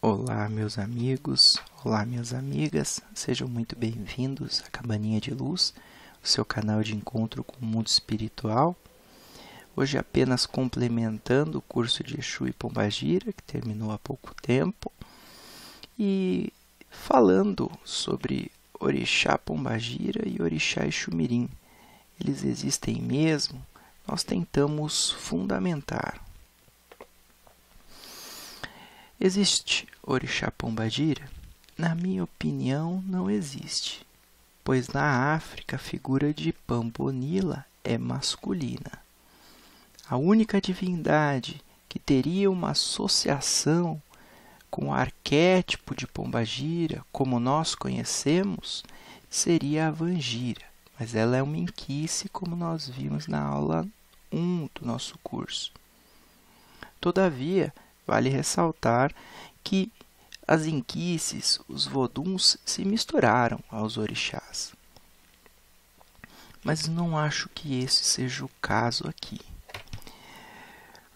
Olá, meus amigos, olá, minhas amigas, sejam muito bem-vindos à Cabaninha de Luz, o seu canal de encontro com o mundo espiritual. Hoje apenas complementando o curso de Exu e Pombagira, que terminou há pouco tempo, e falando sobre Orixá Pombagira e Orixá Exumirim. Eles existem mesmo? Nós tentamos fundamentar. Existe Orixá Pombagira? Na minha opinião, não existe, pois na África a figura de Pambonila é masculina. A única divindade que teria uma associação com o arquétipo de Pombagira, como nós conhecemos, seria a Vangira, mas ela é uma inquice, como nós vimos na aula 1 do nosso curso. Todavia, vale ressaltar que as inquices, os voduns, se misturaram aos orixás. Mas não acho que esse seja o caso aqui.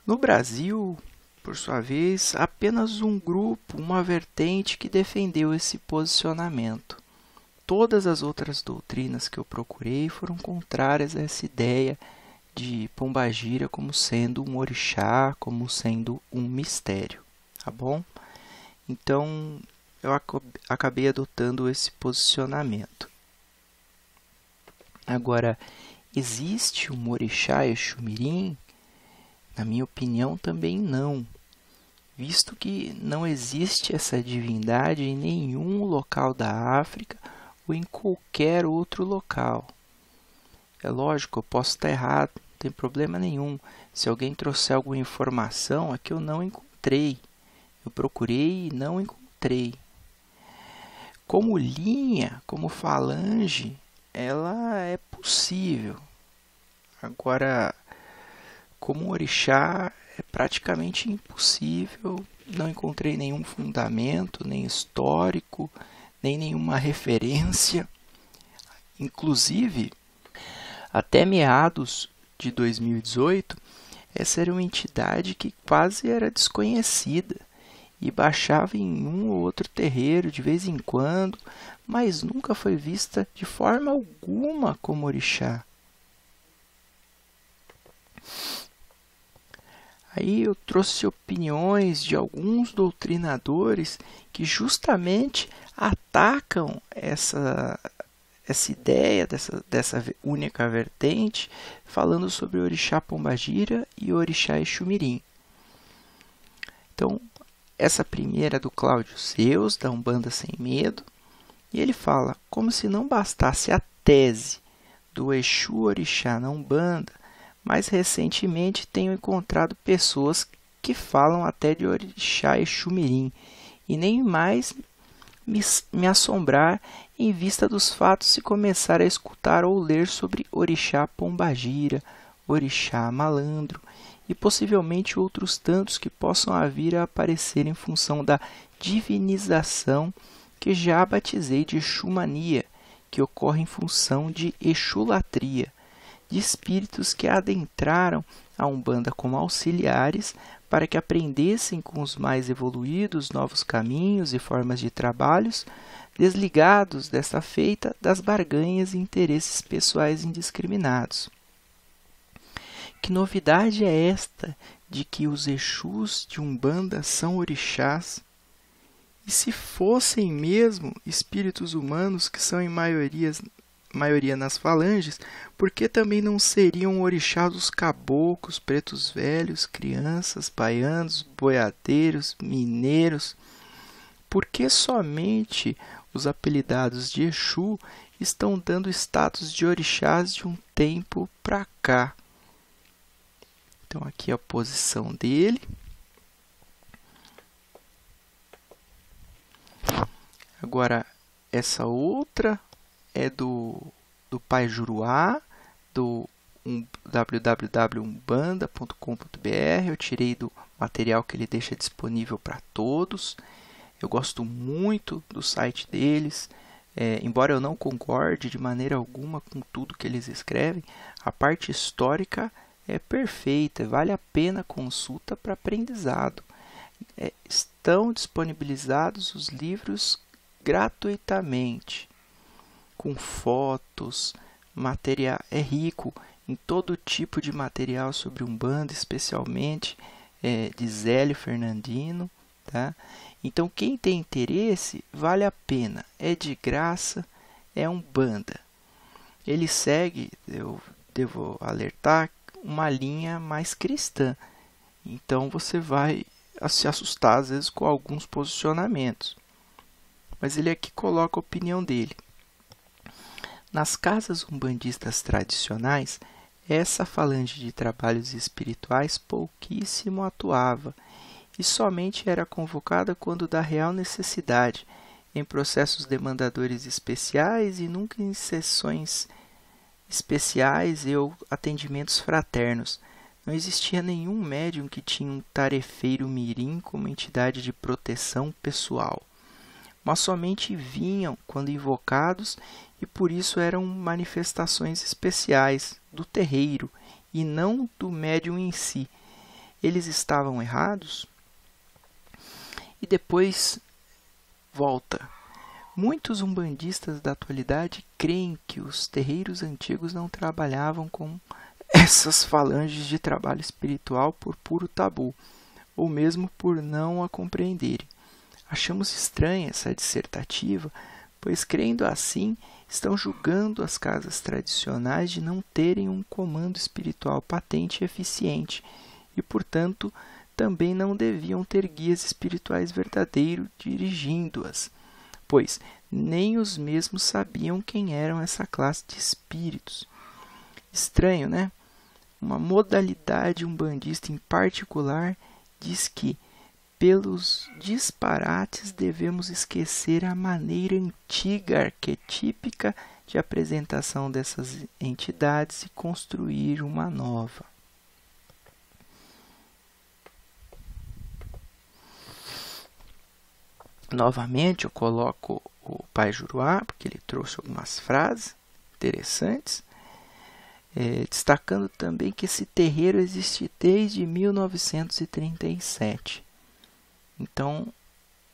No Brasil, por sua vez, apenas um grupo, uma vertente que defendeu esse posicionamento. Todas as outras doutrinas que eu procurei foram contrárias a essa ideia de Pombagira como sendo um orixá, como sendo um mistério, tá bom? Então, eu acabei adotando esse posicionamento. Agora, existe um orixá Exumirim? Na minha opinião, também não, visto que não existe essa divindade em nenhum local da África ou em qualquer outro local. É lógico, eu posso estar errado, não tem problema nenhum. Se alguém trouxer alguma informação, é que eu não encontrei. Eu procurei e não encontrei. Como linha, como falange, ela é possível. Agora, como orixá, é praticamente impossível. Não encontrei nenhum fundamento, nem histórico, nem nenhuma referência. Inclusive, até meados de 2018, essa era uma entidade que quase era desconhecida e baixava em um ou outro terreiro de vez em quando, mas nunca foi vista de forma alguma como orixá. Aí eu trouxe opiniões de alguns doutrinadores que justamente atacam essa ideia dessa única vertente, falando sobre o Orixá Pombagira e o Orixá Exumirim. Então, essa primeira é do Cláudio Seus, da Umbanda Sem Medo, e ele fala, como se não bastasse a tese do Exu Orixá na Umbanda, mais recentemente tenho encontrado pessoas que falam até de Orixá Exumirim, e nem mais me assombrar em vista dos fatos se começar a escutar ou ler sobre Orixá Pombagira, Orixá Malandro e possivelmente outros tantos que possam vir a aparecer em função da divinização que já batizei de Exumania, que ocorre em função de Exulatria, de espíritos que adentraram a Umbanda como auxiliares para que aprendessem com os mais evoluídos novos caminhos e formas de trabalhos, desligados desta feita das barganhas e interesses pessoais indiscriminados. Que novidade é esta de que os Exus de Umbanda são orixás? E se fossem mesmo espíritos humanos, que são em maioria nas falanges, por que também não seriam orixás os caboclos, pretos velhos, crianças, baianos, boiadeiros, mineiros? Por que somente os apelidados de Exu estão dando status de orixás de um tempo para cá? Então aqui a posição dele. Agora essa outra é do Pai Juruá, do www.umbanda.com.br. Eu tirei do material que ele deixa disponível para todos. Eu gosto muito do site deles. Embora eu não concorde de maneira alguma com tudo que eles escrevem, a parte histórica é perfeita, vale a pena a consulta para aprendizado. estão disponibilizados os livros gratuitamente, com fotos, material, é rico em todo tipo de material sobre Umbanda, especialmente de Zélio Fernandino, tá? Então quem tem interesse, vale a pena, é de graça, é Umbanda. Ele segue, eu devo alertar, uma linha mais cristã, então você vai se assustar às vezes com alguns posicionamentos, mas ele aqui coloca a opinião dele. Nas casas umbandistas tradicionais, essa falange de trabalhos espirituais pouquíssimo atuava e somente era convocada quando da real necessidade, em processos demandadores especiais e nunca em sessões especiais ou atendimentos fraternos. Não existia nenhum médium que tinha um tarefeiro mirim como entidade de proteção pessoal, mas somente vinham quando invocados e por isso eram manifestações especiais do terreiro e não do médium em si. Eles estavam errados? E depois volta. Muitos umbandistas da atualidade creem que os terreiros antigos não trabalhavam com essas falanges de trabalho espiritual por puro tabu, ou mesmo por não a compreenderem. Achamos estranha essa dissertativa, pois, crendo assim, estão julgando as casas tradicionais de não terem um comando espiritual patente e eficiente, e, portanto, também não deviam ter guias espirituais verdadeiros dirigindo-as, pois nem os mesmos sabiam quem eram essa classe de espíritos. Estranho, né? Uma modalidade umbandista em particular diz que, pelos disparates, devemos esquecer a maneira antiga arquetípica de apresentação dessas entidades e construir uma nova. Novamente, eu coloco o Pai Juruá, porque ele trouxe algumas frases interessantes, destacando também que esse terreiro existe desde 1937. Então,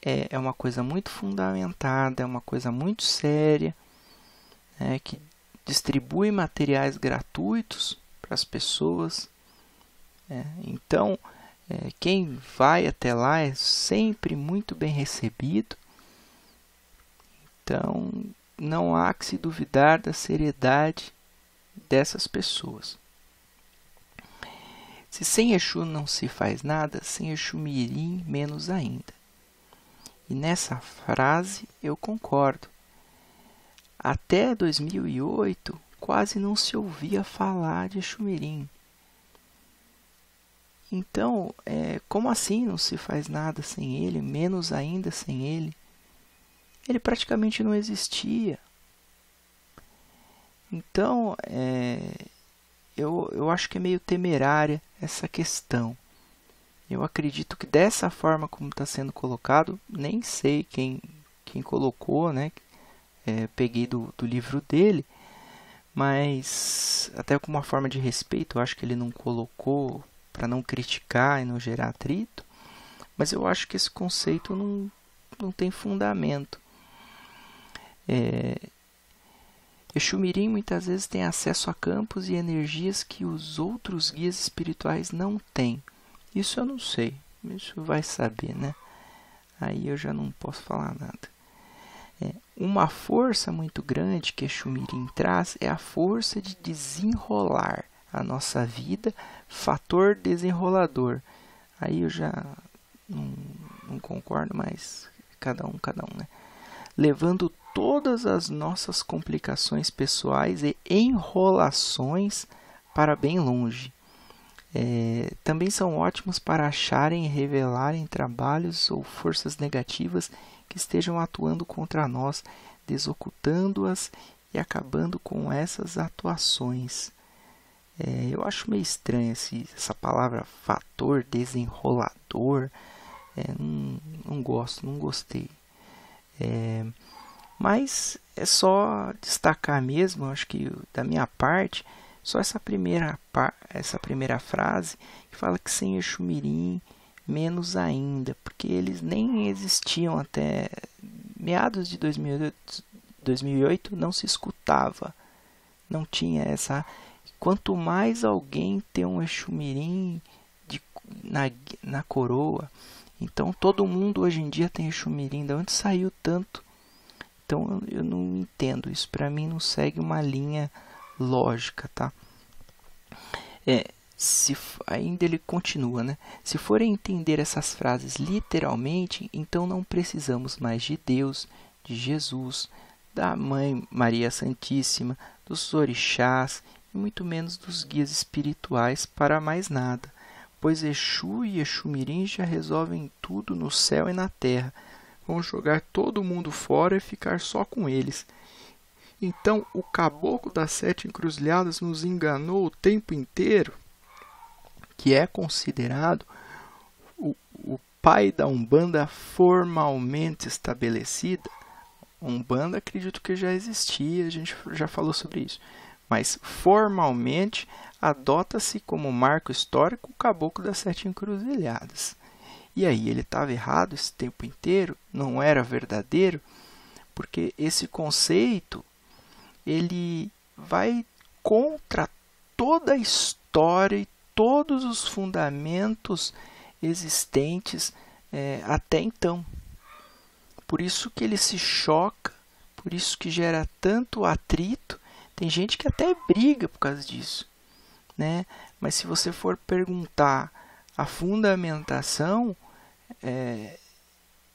é uma coisa muito fundamentada, é uma coisa muito séria, que distribui materiais gratuitos para as pessoas. Então, quem vai até lá é sempre muito bem recebido. Então, não há que se duvidar da seriedade dessas pessoas. Se sem Exu não se faz nada, sem Exu Mirim menos ainda. E nessa frase eu concordo. Até 2008 quase não se ouvia falar de Exu Mirim. Então, como assim não se faz nada sem ele, menos ainda sem ele? Ele praticamente não existia. Então, eu acho que é meio temerária essa questão. Eu acredito que dessa forma como está sendo colocado, nem sei quem colocou, né? Peguei do livro dele, mas até com uma forma de respeito, eu acho que ele não colocou para não criticar e não gerar atrito, mas eu acho que esse conceito não tem fundamento. Exu Mirim muitas vezes tem acesso a campos e energias que os outros guias espirituais não têm. Isso eu não sei, isso vai saber, né? Aí eu já não posso falar nada. Uma força muito grande que Exu Mirim traz é a força de desenrolar a nossa vida, fator desenrolador. Aí eu já não concordo, mas cada um, né? Levando todas as nossas complicações pessoais e enrolações para bem longe. Também são ótimos para acharem e revelarem trabalhos ou forças negativas que estejam atuando contra nós, desocultando-as e acabando com essas atuações. Eu acho meio estranho essa palavra fator desenrolador. Não gosto, não gostei. Mas é só destacar mesmo, acho que da minha parte, só essa primeira frase que fala que sem Exu Mirim menos ainda, porque eles nem existiam até meados de 2008, não se escutava, não tinha essa. Quanto mais alguém tem um Exu Mirim na coroa, então todo mundo hoje em dia tem Exu Mirim, de onde saiu tanto? Então eu não entendo, isso para mim não segue uma linha lógica, tá? Ainda ele continua, né? Se forem entender essas frases literalmente, então não precisamos mais de Deus, de Jesus, da Mãe Maria Santíssima, dos orixás e muito menos dos guias espirituais para mais nada, pois Exu e Exu Mirim já resolvem tudo no céu e na terra. Vão jogar todo mundo fora e ficar só com eles. Então o caboclo das 7 encruzilhadas nos enganou o tempo inteiro, que é considerado o pai da Umbanda formalmente estabelecida. Umbanda acredito que já existia, a gente já falou sobre isso, mas formalmente adota-se como marco histórico o caboclo das 7 encruzilhadas. E aí ele estava errado esse tempo inteiro, não era verdadeiro, porque esse conceito ele vai contra toda a história e todos os fundamentos existentes até então. Por isso que ele se choca, por isso que gera tanto atrito. Tem gente que até briga por causa disso, né? Mas se você for perguntar a fundamentação,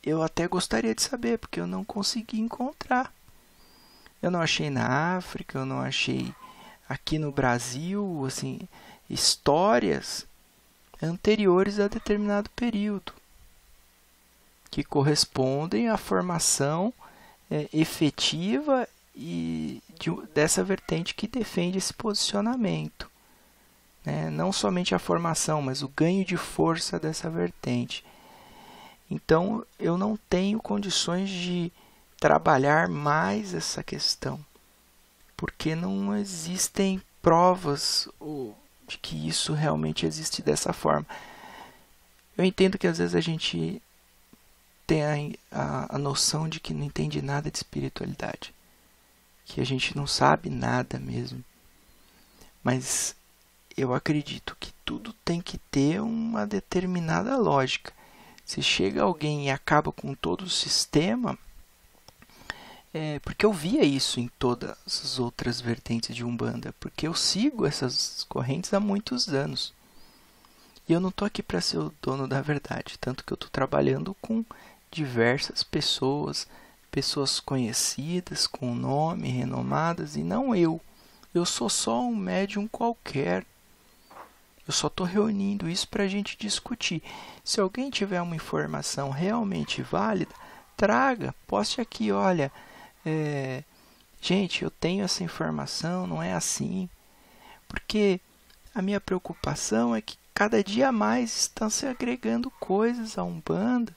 eu até gostaria de saber, porque eu não consegui encontrar. Eu não achei na África, eu não achei aqui no Brasil, assim, histórias anteriores a determinado período que correspondem à formação efetiva e dessa vertente que defende esse posicionamento, né? Não somente a formação, mas o ganho de força dessa vertente. Então eu não tenho condições de trabalhar mais essa questão, porque não existem provas de que isso realmente existe dessa forma. Eu entendo que às vezes a gente tem a noção de que não entende nada de espiritualidade, que a gente não sabe nada mesmo, mas eu acredito que tudo tem que ter uma determinada lógica. Se chega alguém e acaba com todo o sistema, porque eu via isso em todas as outras vertentes de Umbanda, porque eu sigo essas correntes há muitos anos. E eu não estou aqui para ser o dono da verdade, tanto que eu estou trabalhando com diversas pessoas, pessoas conhecidas, com nome, renomadas, e não eu. Eu sou só um médium qualquer. Eu só estou reunindo isso para a gente discutir. Se alguém tiver uma informação realmente válida, traga, poste aqui, olha, gente, eu tenho essa informação, não é assim. Porque a minha preocupação é que cada dia mais estão se agregando coisas à Umbanda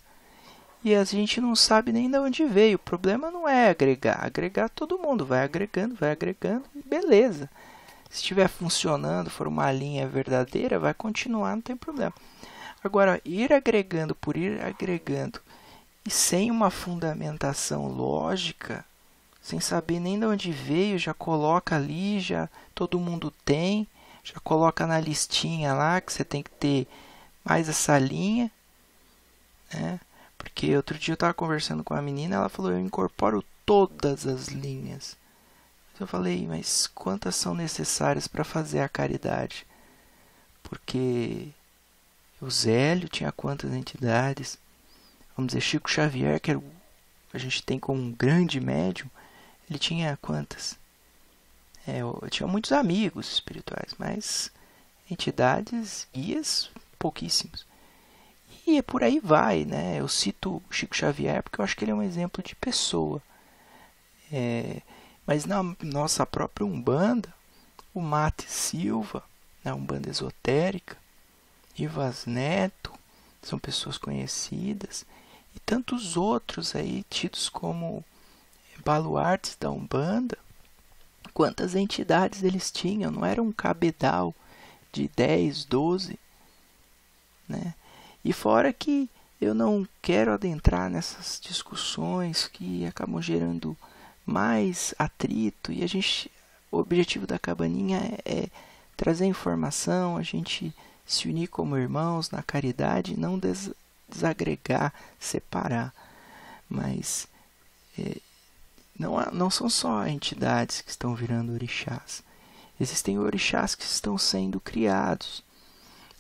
e a gente não sabe nem de onde veio. O problema não é agregar todo mundo, vai agregando, e beleza. Se estiver funcionando, for uma linha verdadeira, vai continuar, não tem problema. Agora, ir agregando por ir agregando e sem uma fundamentação lógica, sem saber nem de onde veio, já coloca ali, já todo mundo tem, já coloca na listinha lá que você tem que ter mais essa linha, né? Porque outro dia eu estava conversando com a menina, ela falou, eu incorporo todas as linhas. Eu falei, mas quantas são necessárias para fazer a caridade? Porque o Zélio tinha quantas entidades? Vamos dizer, Chico Xavier, que a gente tem como um grande médium, ele tinha quantas? Eu tinha muitos amigos espirituais, mas entidades, guias, pouquíssimos. E por aí vai, né? Eu cito Chico Xavier porque eu acho que ele é um exemplo de pessoa. Mas na nossa própria Umbanda, o Mate Silva, na Umbanda esotérica, Rivas Neto, são pessoas conhecidas, e tantos outros aí tidos como baluartes da Umbanda. Quantas entidades eles tinham? Não era um cabedal de 10, 12, né? E fora que eu não quero adentrar nessas discussões que acabam gerando mais atrito, e o objetivo da cabaninha é trazer informação, a gente se unir como irmãos na caridade, não desagregar, separar. Mas não são só entidades que estão virando orixás. Existem orixás que estão sendo criados.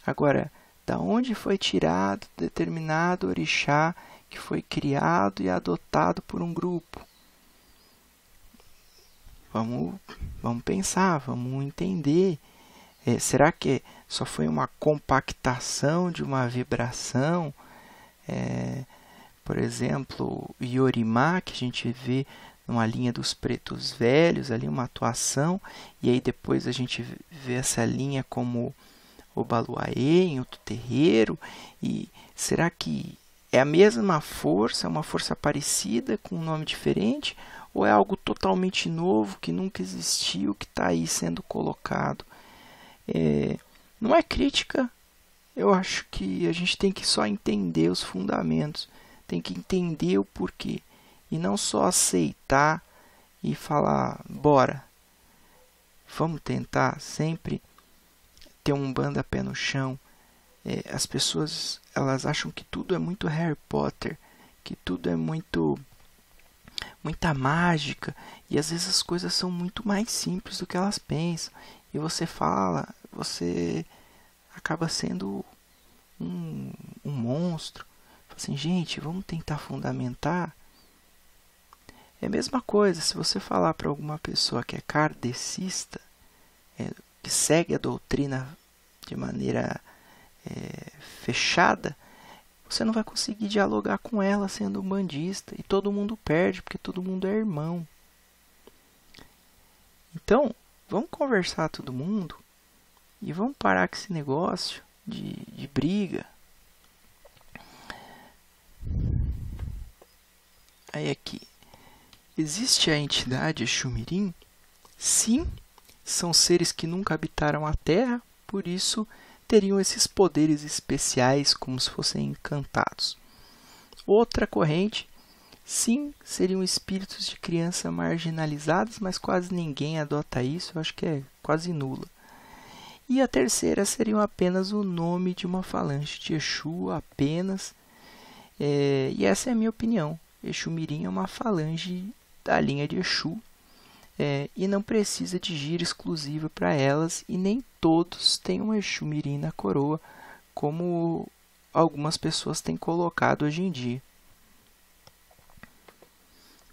Agora, da onde foi tirado determinado orixá que foi criado e adotado por um grupo? Vamos pensar, vamos entender. Será que só foi uma compactação de uma vibração? Por exemplo, Yorimá, que a gente vê numa linha dos pretos velhos, ali uma atuação, e aí depois a gente vê essa linha como Obaluaê, em outro terreiro, e será que é a mesma força, uma força parecida, com um nome diferente, ou é algo totalmente novo, que nunca existiu, que está aí sendo colocado? Não é crítica, eu acho que a gente tem que só entender os fundamentos, tem que entender o porquê, e não só aceitar e falar, bora, vamos tentar sempre ter um Umbanda pé no chão. As pessoas, elas acham que tudo é muito Harry Potter, que tudo é muita mágica, e às vezes as coisas são muito mais simples do que elas pensam, e você acaba sendo um monstro. Assim, gente, vamos tentar fundamentar. É a mesma coisa se você falar para alguma pessoa que é kardecista, que segue a doutrina de maneira fechada, você não vai conseguir dialogar com ela sendo umbandista, e todo mundo perde, porque todo mundo é irmão. Então, vamos conversar todo mundo e vamos parar com esse negócio de briga. Aí aqui, existe a entidade Exu-Mirim? Sim, são seres que nunca habitaram a Terra, por isso teriam esses poderes especiais como se fossem encantados. Outra corrente, sim, seriam espíritos de criança marginalizadas, mas quase ninguém adota isso, eu acho que é quase nula. E a terceira seriam apenas o nome de uma falange de Exu, apenas. E essa é a minha opinião. Exu-Mirim é uma falange da linha de Exu, e não precisa de gira exclusiva para elas, e nem todos têm um Exu-Mirim na coroa, como algumas pessoas têm colocado hoje em dia.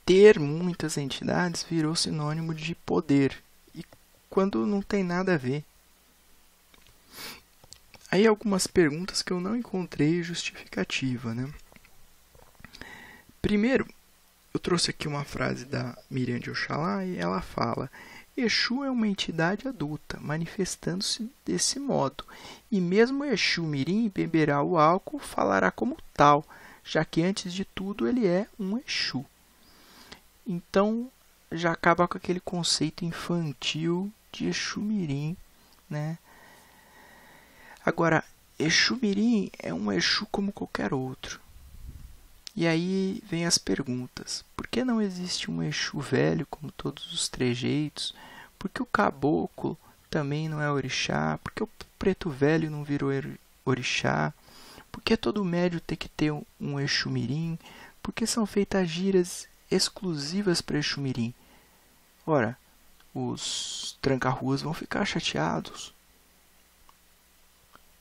Ter muitas entidades virou sinônimo de poder, e quando não tem nada a ver. Aí algumas perguntas que eu não encontrei justificativa, né? Primeiro, eu trouxe aqui uma frase da Miriam de Oxalá e ela fala: Exu é uma entidade adulta, manifestando-se desse modo, e mesmo Exu Mirim beberá o álcool, falará como tal, já que antes de tudo ele é um Exu. Então, já acaba com aquele conceito infantil de Exu Mirim, né? Agora, Exu Mirim é um Exu como qualquer outro. E aí vem as perguntas. Por que não existe um Exu velho como todos os trejeitos? Por que o caboclo também não é orixá? Por que o preto velho não virou orixá? Por que todo médio tem que ter um Exu Mirim? Por que são feitas giras exclusivas para Exu Mirim? Ora, os tranca-ruas vão ficar chateados,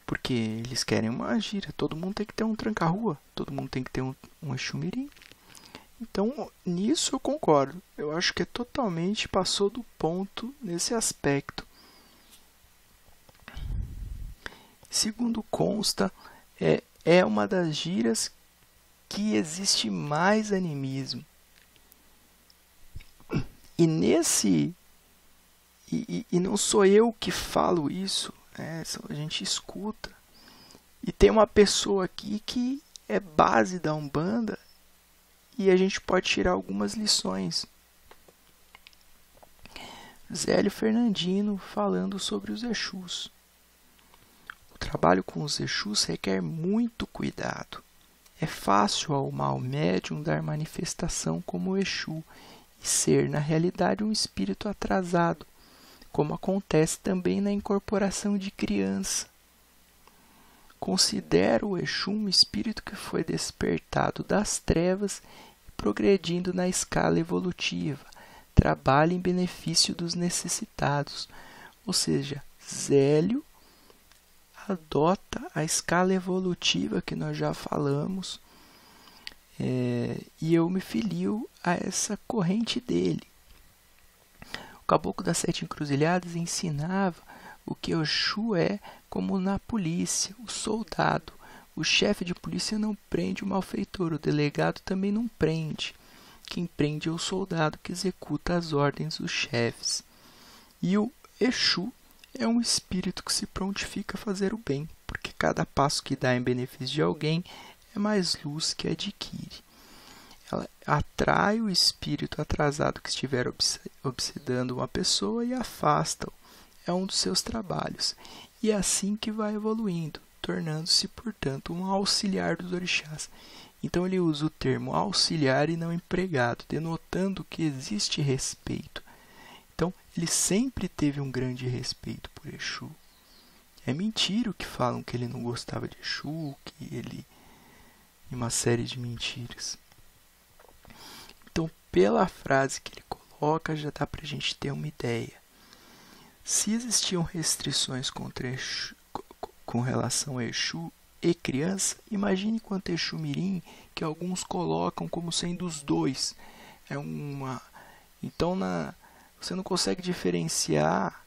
porque eles querem uma gira. Todo mundo tem que ter um tranca-rua, todo mundo tem que ter um Exu-Mirim. Então, nisso eu concordo. Eu acho que totalmente passou do ponto nesse aspecto. Segundo consta, é uma das giras que existe mais animismo. E e não sou eu que falo isso, a gente escuta. E tem uma pessoa aqui que é base da Umbanda e a gente pode tirar algumas lições. Zélio Fernandino falando sobre os Exus. trabalho com os Exus requer muito cuidado. É fácil ao mau médium dar manifestação como Exu e ser, na realidade, um espírito atrasado, como acontece também na incorporação de criança. Considero o Exu um espírito que foi despertado das trevas e progredindo na escala evolutiva, trabalha em benefício dos necessitados, ou seja, Zélio adota a escala evolutiva que nós já falamos, e eu me filio a essa corrente dele. O Caboclo das Sete Encruzilhadas ensinava o que Exu é, como na polícia, o soldado. O chefe de polícia não prende o malfeitor, o delegado também não prende. Quem prende é o soldado que executa as ordens dos chefes. E o Exu é um espírito que se prontifica a fazer o bem, porque cada passo que dá em benefício de alguém é mais luz que adquire. Ela atrai o espírito atrasado que estiver obsedando uma pessoa e afasta-o. É um dos seus trabalhos. E é assim que vai evoluindo, tornando-se, portanto, um auxiliar dos orixás. Então ele usa o termo auxiliar e não empregado, denotando que existe respeito. Então, ele sempre teve um grande respeito por Exu. É mentira o que falam que ele não gostava de Exu, que ele... uma série de mentiras. Então, pela frase que ele coloca, já dá para a gente ter uma ideia. Se existiam restrições contra Exu, com relação a Exu e criança, imagine quanto Exu Mirim, que alguns colocam como sendo os dois. Então, você não consegue diferenciar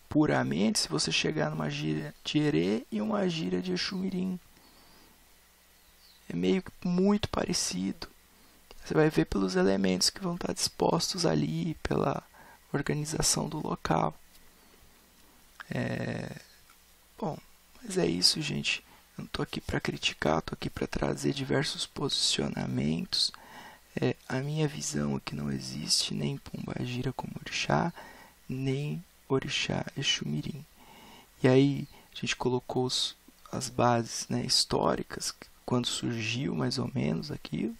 puramente se você chegar numa gíria de Herê e uma gíria de Exu Mirim. É meio que muito parecido. Você vai ver pelos elementos que vão estar dispostos ali, pela organização do local. Bom, mas é isso, gente. Eu não estou aqui para criticar, estou aqui para trazer diversos posicionamentos. A minha visão é que não existe nem Pombagira como orixá, nem orixá Exu Mirim. E aí a gente colocou as bases, né, históricas, quando surgiu mais ou menos aquilo.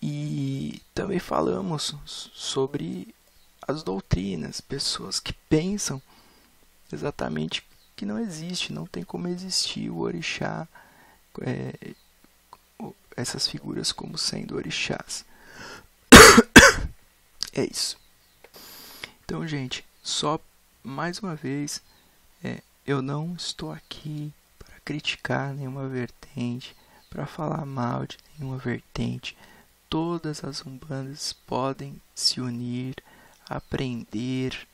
E também falamos sobre as doutrinas, pessoas que pensam exatamente que não existe, não tem como existir o orixá, essas figuras como sendo orixás. É isso. Então, gente, só mais uma vez, eu não estou aqui para criticar nenhuma vertente, para falar mal de nenhuma vertente. Todas as umbandas podem se unir, aprender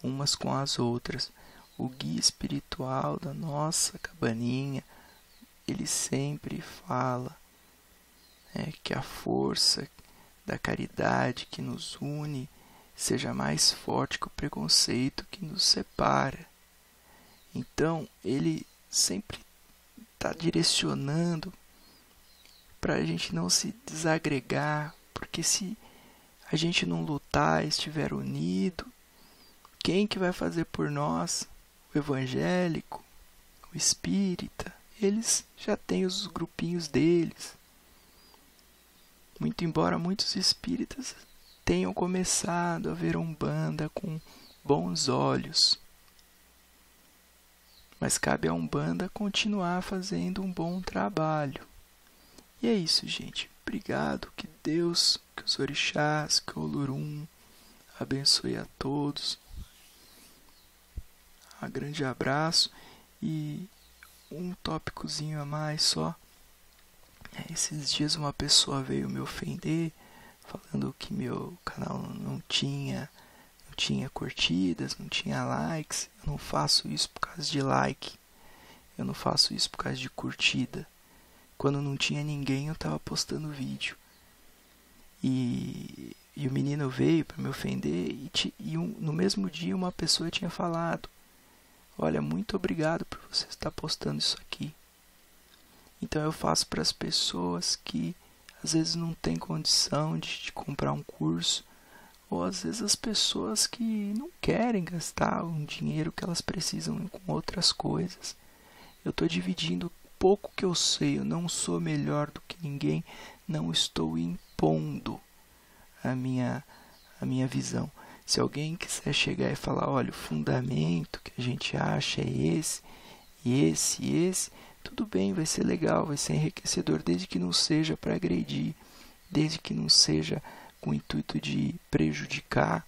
umas com as outras. O guia espiritual da nossa cabaninha, ele sempre fala que a força da caridade que nos une seja mais forte que o preconceito que nos separa. Então, ele sempre está direcionando para a gente não se desagregar, porque se a gente não lutar, estiver unido, quem que vai fazer por nós? O evangélico, o espírita, eles já têm os grupinhos deles. Muito embora muitos espíritas tenham começado a ver a Umbanda com bons olhos, mas cabe à Umbanda continuar fazendo um bom trabalho. E é isso, gente. Obrigado. Que Deus, que os orixás, que o Olorum abençoe a todos. Um grande abraço. E um tópicozinho a mais só. Esses dias uma pessoa veio me ofender, falando que meu canal não tinha curtidas, não tinha likes. Eu não faço isso por causa de like. Eu não faço isso por causa de curtida. Quando não tinha ninguém, eu estava postando vídeo. E o menino veio para me ofender. No mesmo dia, uma pessoa tinha falado: olha, muito obrigado por você estar postando isso aqui. Então eu faço para as pessoas que às vezes não têm condição de comprar um curso, ou às vezes as pessoas que não querem gastar um dinheiro que elas precisam com outras coisas. Eu estou dividindo o pouco que eu sei, eu não sou melhor do que ninguém, não estou impondo a minha visão. Se alguém quiser chegar e falar, olha, o fundamento que a gente acha é esse, e esse, e esse, tudo bem, vai ser legal, vai ser enriquecedor, desde que não seja para agredir, desde que não seja com o intuito de prejudicar.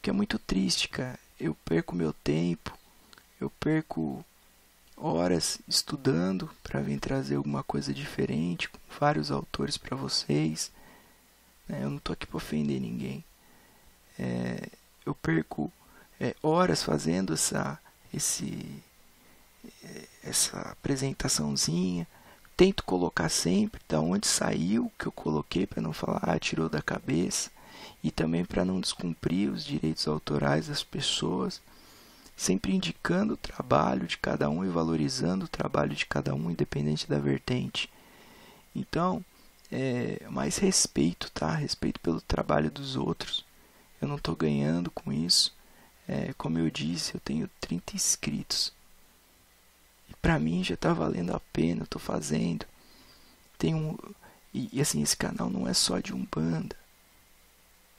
Que é muito triste, cara. Eu perco meu tempo, eu perco horas estudando para vir trazer alguma coisa diferente, com vários autores para vocês. Eu não estou aqui para ofender ninguém. Eu perco horas fazendo essa apresentaçãozinha. Tento colocar sempre da onde saiu que eu coloquei, para não falar, tirou da cabeça. E também para não descumprir os direitos autorais das pessoas. Sempre indicando o trabalho de cada um e valorizando o trabalho de cada um, independente da vertente. Então, mais respeito, tá? Respeito pelo trabalho dos outros. Eu não estou ganhando com isso. Como eu disse, eu tenho 30 inscritos. E para mim já está valendo a pena, eu estou fazendo. E assim, esse canal não é só de Umbanda.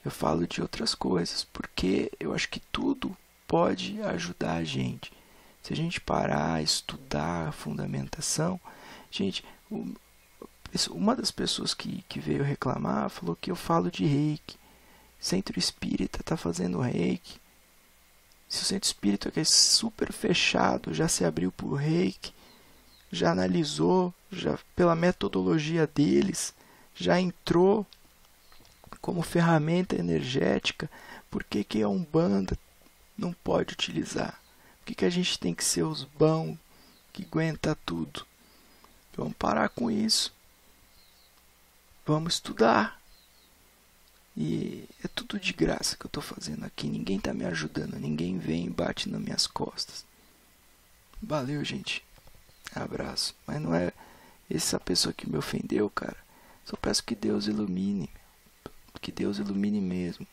Eu falo de outras coisas, porque eu acho que tudo pode ajudar a gente. Se a gente parar, estudar a fundamentação. Gente, uma das pessoas que veio reclamar falou que eu falo de reiki. Centro Espírita está fazendo reiki. Se o Centro Espírita, que é super fechado, já se abriu para o reiki, já analisou, já pela metodologia deles, já entrou como ferramenta energética, por que a Umbanda não pode utilizar? Por que a gente tem que ser os bons que aguenta tudo? Vamos parar com isso. Vamos estudar. E é tudo de graça que eu estou fazendo aqui. Ninguém está me ajudando. Ninguém vem e bate nas minhas costas. Valeu, gente. Abraço. Mas não é essa pessoa que me ofendeu, cara. Só peço que Deus ilumine. Que Deus ilumine mesmo.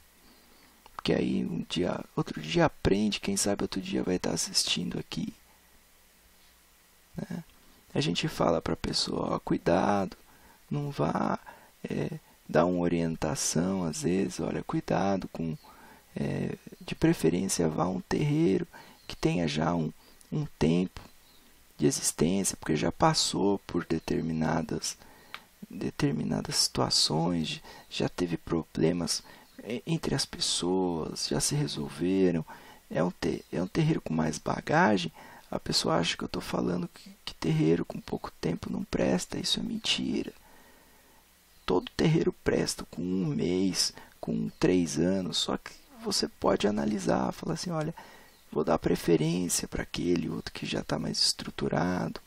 Porque aí outro dia aprende. Quem sabe outro dia vai estar assistindo aqui. Né? A gente fala para a pessoa, ó, cuidado. Não vá... dá uma orientação às vezes, olha, cuidado com, de preferência vá a um terreiro que tenha já um tempo de existência, porque já passou por determinadas situações, já teve problemas entre as pessoas, já se resolveram, é um terreiro com mais bagagem. A pessoa acha que eu estou falando que terreiro com pouco tempo não presta, isso é mentira. Todo terreiro presta com 1 mês, com 3 anos, só que você pode analisar, falar assim, olha, vou dar preferência para aquele outro que já está mais estruturado.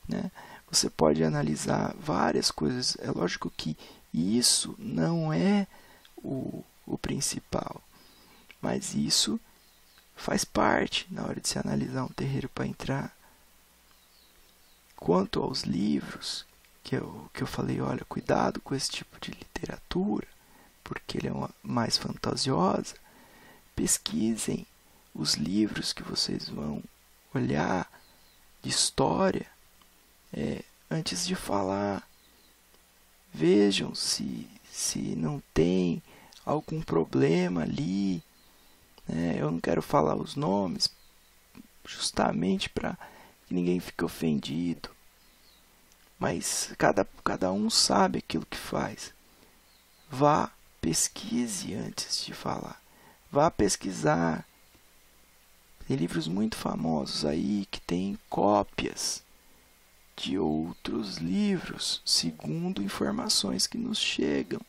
Né? Você pode analisar várias coisas. É lógico que isso não é o principal, mas isso faz parte na hora de se analisar um terreiro para entrar. Quanto aos livros, que eu falei, olha, cuidado com esse tipo de literatura, porque ele é mais fantasiosa. Pesquisem os livros que vocês vão olhar de história antes de falar. Vejam se não tem algum problema ali. Eu não quero falar os nomes, justamente para que ninguém fique ofendido. Mas cada um sabe aquilo que faz. Vá, pesquise antes de falar. Vá pesquisar. Tem livros muito famosos aí que tem cópias de outros livros, segundo informações que nos chegam.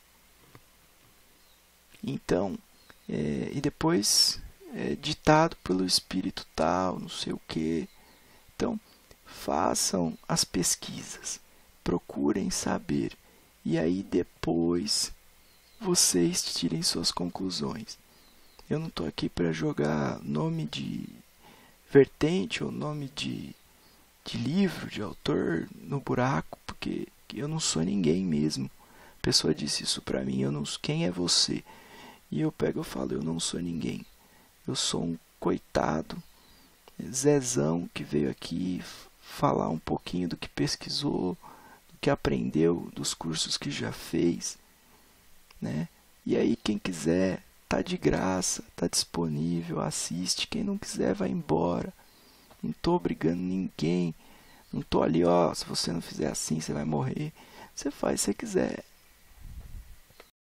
Então, e depois ditado pelo espírito tal, não sei o quê. Então, façam as pesquisas, procurem saber, e aí depois vocês tirem suas conclusões. Eu não estou aqui para jogar nome de vertente ou nome de livro, de autor no buraco, porque eu não sou ninguém mesmo. A pessoa disse isso para mim, quem é você? E eu pego e falo, eu não sou ninguém. Eu sou um coitado, Zezão, que veio aqui falar um pouquinho do que pesquisou, do que aprendeu, dos cursos que já fez, né? E aí quem quiser, tá de graça, tá disponível, assiste. Quem não quiser, vai embora. Não tô obrigando ninguém. Não tô ali, ó, se você não fizer assim, você vai morrer. Você faz se você quiser.